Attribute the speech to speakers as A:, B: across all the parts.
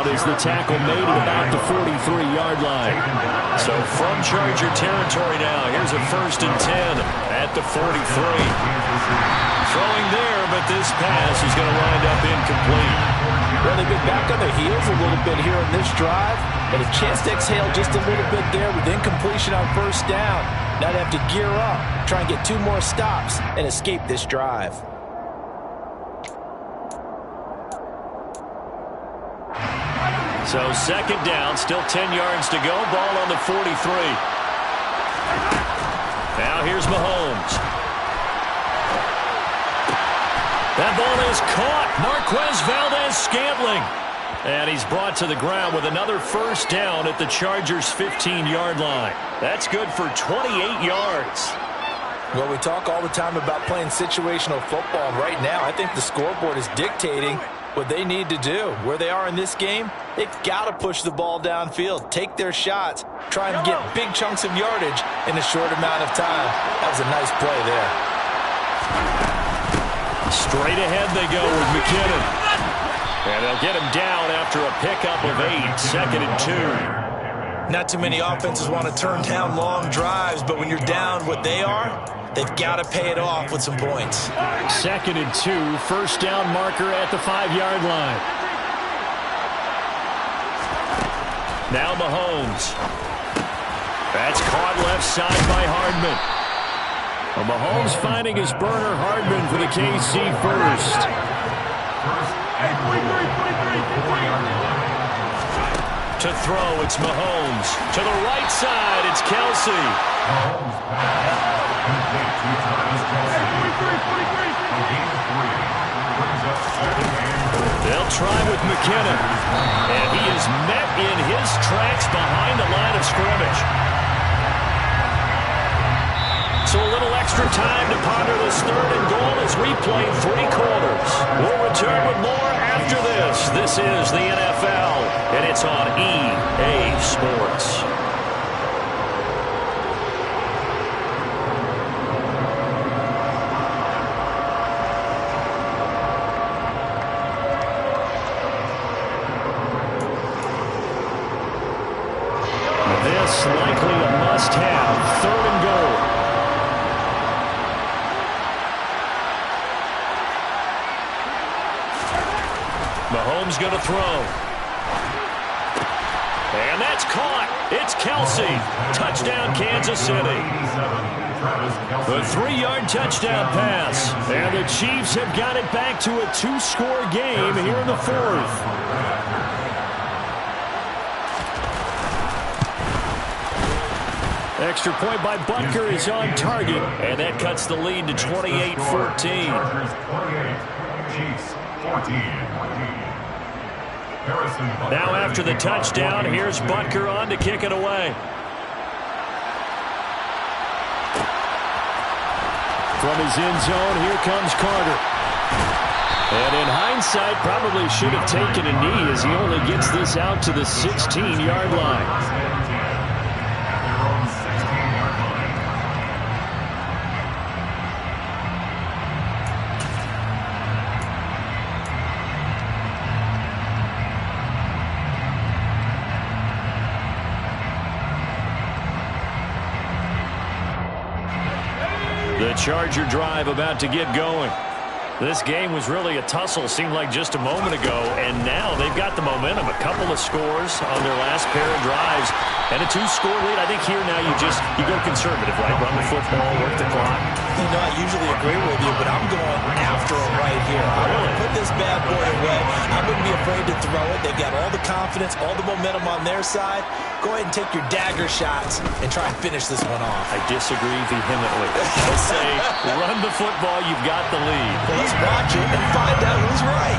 A: out as the tackle made at about the 43-yard line. So from Charger territory now, here's a 1st and 10 at the 43. Throwing there, but this pass is going to wind up incomplete.
B: Well, they've been back on their heels a little bit here on this drive, but a chance to exhale just a little bit there with incompletion on 1st down. Now they have to gear up, try and get 2 more stops, and escape this drive.
A: So 2nd down, still 10 yards to go. Ball on the 43. Now here's Mahomes. That ball is caught. Marquez Valdez-Scantling. And he's brought to the ground with another 1st down at the Chargers' 15-yard line. That's good for 28 yards.
B: Well, we talk all the time about playing situational football. And right now, I think the scoreboard is dictating what they need to do. Where they are in this game, they've got to push the ball downfield, take their shots, try and get big chunks of yardage in a short amount of time. That was a nice play there.
A: Straight ahead they go with McKinnon. And they'll get him down after a pickup of 8, 2nd and 2.
B: Not too many offenses want to turn down long drives, but when you're down what they are, they've got to pay it off with some points.
A: 2nd and 2, 1st down marker at the 5-yard line. Now Mahomes. That's caught left side by Hardman. Well, Mahomes finding his burner. Hardman for the KC first. To throw, it's Mahomes. To the right side, it's Kelsey. They'll try with McKinnon. And he is met in his tracks behind the line of scrimmage. So a little extra time to ponder this 3rd and goal as we play 3 quarters. We'll return with more after this. This is the NFL, and it's on EA Sports. This likely a must-have, 3rd and goal. Mahomes going to throw. And that's caught. It's Kelsey. Touchdown, Kansas City. The 3-yard touchdown pass. And the Chiefs have got it back to a 2-score game here in the 4th. Extra point by Butker is on target, and that cuts the lead to 28-14. Now after the touchdown, here's Butker on to kick it away. From his end zone, here comes Carter. And in hindsight, probably should have taken a knee as he only gets this out to the 16-yard line. The Charger drive about to get going. This game was really a tussle, seemed like just a moment ago, and now they've got the momentum. A couple of scores on their last pair of drives, and a 2-score lead. I think here now you go conservative, right? Run the football, work the clock.
B: You know, I usually agree with you, but I'm going after him right here. I want to put this bad boy away. I wouldn't be afraid to throw it. They've got all the confidence, all the momentum on their side. Go ahead and take your dagger shots and try and finish this one off.
A: I disagree vehemently. I say, run the football, you've got the lead.
B: Well, let's watch it and find out who's right.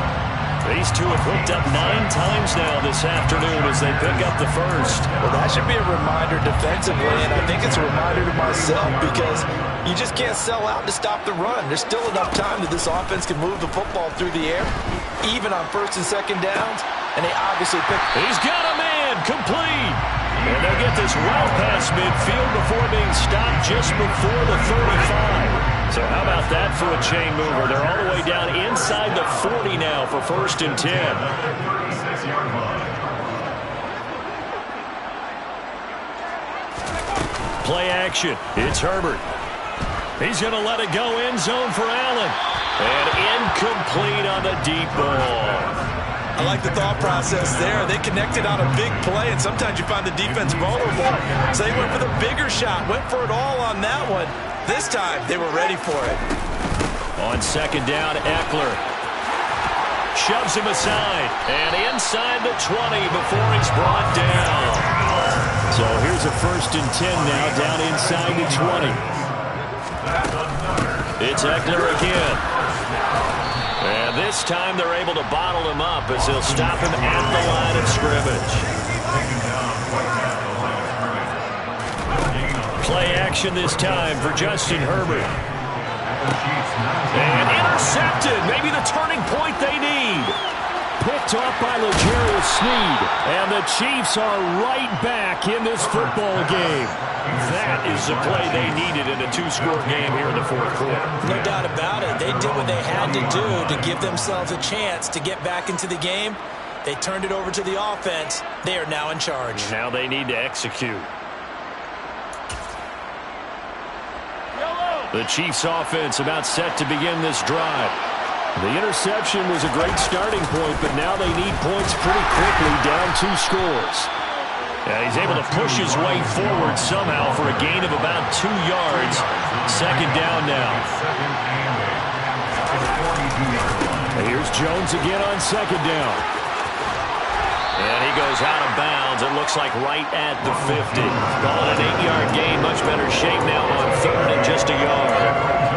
A: These two have hooked up 9 times now this afternoon as they pick up the first.
B: Well, that should be a reminder defensively, and I think it's a reminder to myself because you just can't sell out to stop the run. There's still enough time that this offense can move the football through the air, even on 1st and 2nd downs, and they obviously pick.
A: He's got a man, complete. And they'll get this well past midfield before being stopped just before the 35. So how about that for a chain mover? They're all the way down inside the 40 now for 1st and 10. Play action. It's Herbert. He's going to let it go end zone for Allen. And incomplete on the deep ball.
B: I like the thought process there. They connected on a big play, and sometimes you find the defense vulnerable. So they went for the bigger shot, went for it all on that one. This time, they were ready for it.
A: On second down, Eckler shoves him aside. And inside the 20 before he's brought down. So here's a 1st and 10 now, down inside the 20. It's Eckler again. And this time they're able to bottle him up as they'll stop him at the line of scrimmage. Play action this time for Justin Herbert. And intercepted. Maybe the turning point they need. Picked off by L'Jarius Sneed. And the Chiefs are right back in this football game. That is the play they needed in a 2-score game here in the 4th quarter.
B: No doubt about it. They did what they had to do to give themselves a chance to get back into the game. They turned it over to the offense. They are now in charge.
A: Now they need to execute. The Chiefs offense about set to begin this drive. The interception was a great starting point, but now they need points pretty quickly, down 2 scores. And he's able to push his way forward somehow for a gain of about 2 yards. Second down now. And here's Jones again on second down. And he goes out of bounds. It looks like right at the 50. Call it an 8-yard gain. Much better shape now on 3rd and just a yard.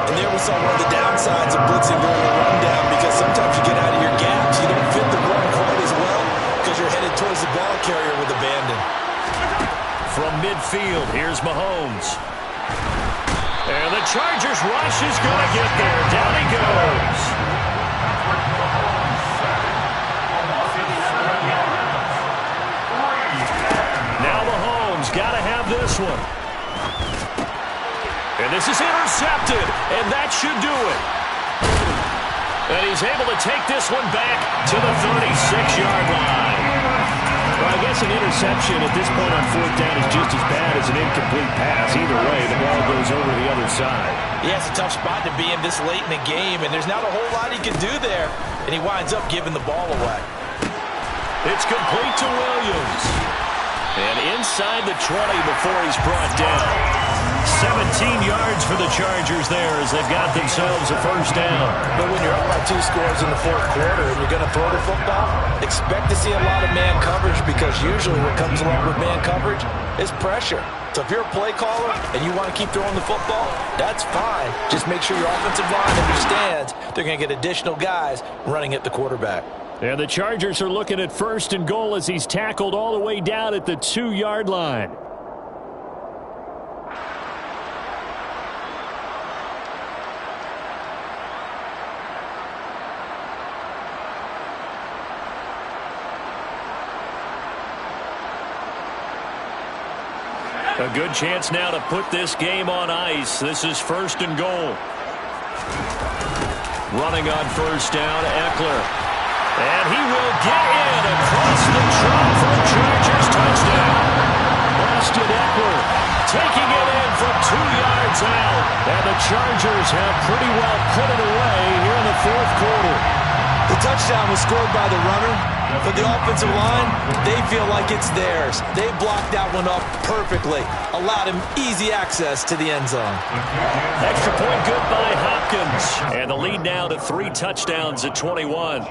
B: And there we saw one of the downsides of blitzing during a rundown, because sometimes you get out of your gaps. You don't fit the run quite as well because you're headed towards the ball carrier with abandon.
A: From midfield, here's Mahomes. And the Chargers rush is going to get there. Down he goes. Now Mahomes got to have this one. And this is intercepted, and that should do it. And he's able to take this one back to the 36-yard line. Well, I guess an interception at this point on 4th down is just as bad as an incomplete pass. Either way, the ball goes over the other side.
B: Yeah, it's a tough spot to be in this late in the game, and there's not a whole lot he can do there. And he winds up giving the ball away.
A: It's complete to Williams. And inside the 20 before he's brought down. 17 yards for the Chargers there as they've got themselves a 1st down.
B: But when you're up by 2 scores in the 4th quarter and you're going to throw the football, expect to see a lot of man coverage, because usually what comes along with man coverage is pressure. So if you're a play caller and you want to keep throwing the football, that's fine. Just make sure your offensive line understands they're going to get additional guys running at the quarterback.
A: And the Chargers are looking at 1st and goal as he's tackled all the way down at the 2-yard line. A good chance now to put this game on ice. This is 1st and goal. Running on 1st down, Eckler. And he will get in across the trunk for a Chargers touchdown. Austin Eckler taking it in from 2 yards out. And the Chargers have pretty well put it away here in the 4th quarter.
B: The touchdown was scored by the runner. For the offensive line, they feel like it's theirs. They blocked that one up perfectly. Allowed him easy access to the end zone.
A: Extra point good by Hopkins. And the lead now to 3 touchdowns at 21.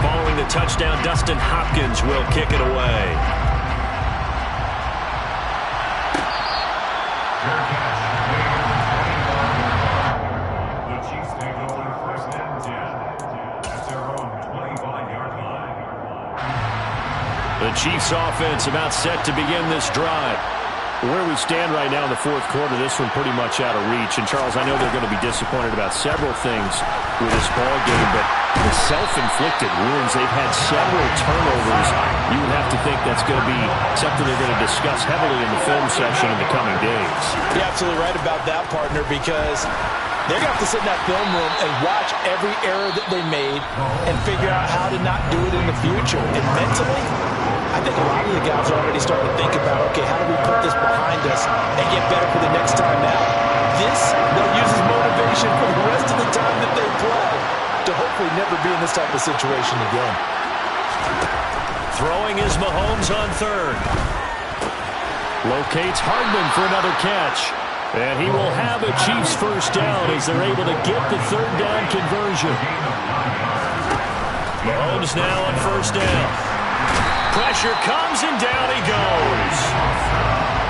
A: Following the touchdown, Dustin Hopkins will kick it away. The Chiefs offense about set to begin this drive. Where we stand right now in the 4th quarter, this one pretty much out of reach. And, Charles, I know they're going to be disappointed about several things with this ball game, but the self-inflicted wounds, they've had several turnovers. You would have to think that's going to be something they're going to discuss heavily in the film session in the coming days.
B: You're absolutely right about that, partner, because They're going to have to sit in that film room and watch every error that they made and figure out how to not do it in the future. And mentally, I think a lot of the guys are already starting to think about, okay, how do we put this behind us and get better for the next time out? This, they'll use as motivation for the rest of the time that they play to hopefully never be in this type of situation again.
A: Throwing is Mahomes on third. Locates Hardman for another catch. And he will have a Chiefs first down as they're able to get the third down conversion. Mahomes now on first down. Pressure comes and down he goes.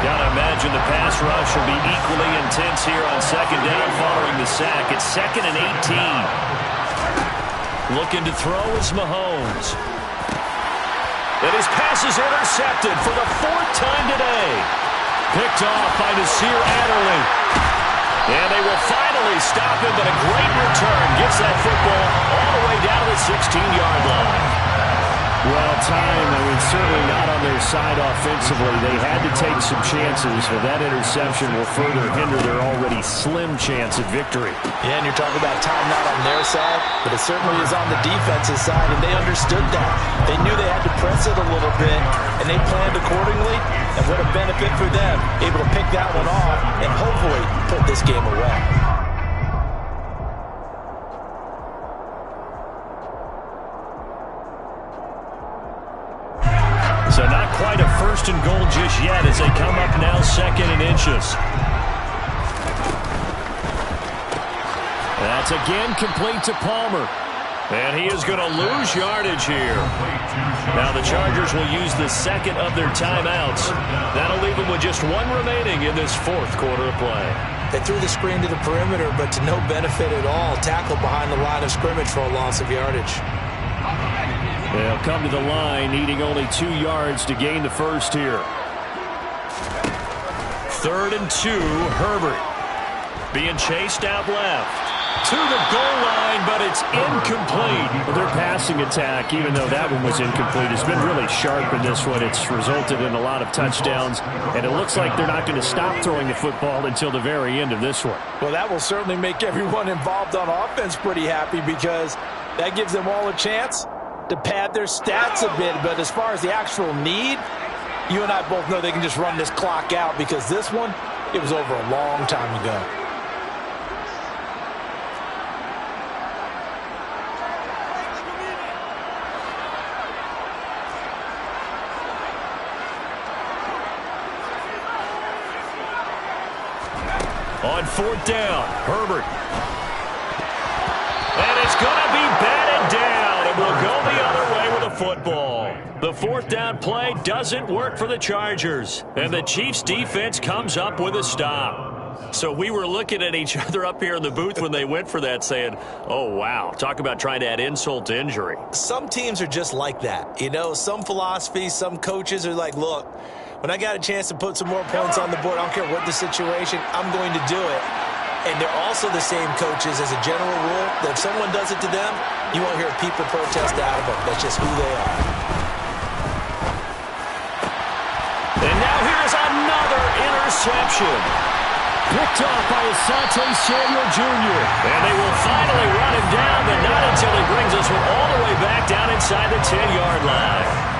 A: Gotta imagine the pass rush will be equally intense here on second down following the sack. It's 2nd and 18. Looking to throw is Mahomes. And his pass is intercepted for the 4th time today. Picked off by Nasir Adderley. And they will finally stop him, but a great return gets that football all the way down to the 16-yard line. Well, time, certainly not on their side offensively. They had to take some chances, but that interception will further hinder their already slim chance at victory.
B: Yeah, and you're talking about time not on their side, but it certainly is on the defensive side, and they understood that. They knew they had to press it a little bit, and they planned accordingly, and what a benefit for them, able to pick that one off and hopefully put this game away.
A: So not quite a 1st and goal just yet as they come up now 2nd and inches. That's again complete to Palmer. And he is going to lose yardage here. Now the Chargers will use the 2nd of their timeouts. That'll leave them with just 1 remaining in this 4th quarter of play.
B: They threw the screen to the perimeter, but to no benefit at all. Tackled behind the line of scrimmage for a loss of yardage.
A: They'll come to the line, needing only 2 yards to gain the first here. 3rd and 2, Herbert. Being chased out left. To the goal line, but it's incomplete. Their passing attack, even though that one was incomplete, has been really sharp in this one. It's resulted in a lot of touchdowns, and it looks like they're not going to stop throwing the football until the very end of this one.
B: Well, that will certainly make everyone involved on offense pretty happy because that gives them all a chance to pad their stats a bit. But as far as the actual need, you and I both know they can just run this clock out because this one, it was over a long time ago.
A: On 4th down, Herbert. And it's going to be batted down. It will go the other way with a football. The 4th down play doesn't work for the Chargers. And the Chiefs defense comes up with a stop. So we were looking at each other up here in the booth when they went for that saying, oh, wow, talk about trying to add insult to injury.
B: Some teams are just like that. You know, some philosophies, some coaches are like, look, when I got a chance to put some more points on the board, I don't care what the situation, I'm going to do it. And they're also the same coaches as a general rule that if someone does it to them, you won't hear people protest out of them. That's just who they are.
A: And now here's another interception. Picked off by Asante Samuel Jr. And they will finally run him down, but not until he brings us all the way back down inside the 10-yard line.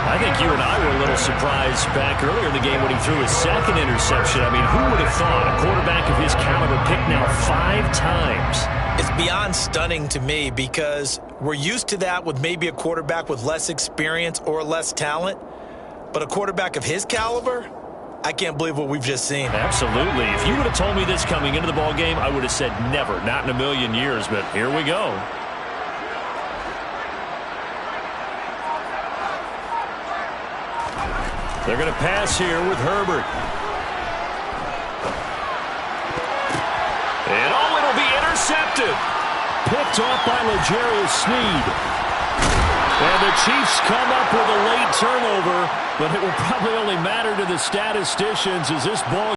A: I think you and I were a little surprised back earlier in the game when he threw his 2nd interception. I mean, who would have thought a quarterback of his caliber picked now 5 times?
B: It's beyond stunning to me because we're used to that with maybe a quarterback with less experience or less talent. But a quarterback of his caliber, I can't believe what we've just seen.
A: Absolutely. If you would have told me this coming into the ballgame, I would have said never, not in a million years. But here we go. They're going to pass here with Herbert. And it'll be intercepted. Picked off by L'Jarius Sneed. And the Chiefs come up with a late turnover, but it will probably only matter to the statisticians as this ball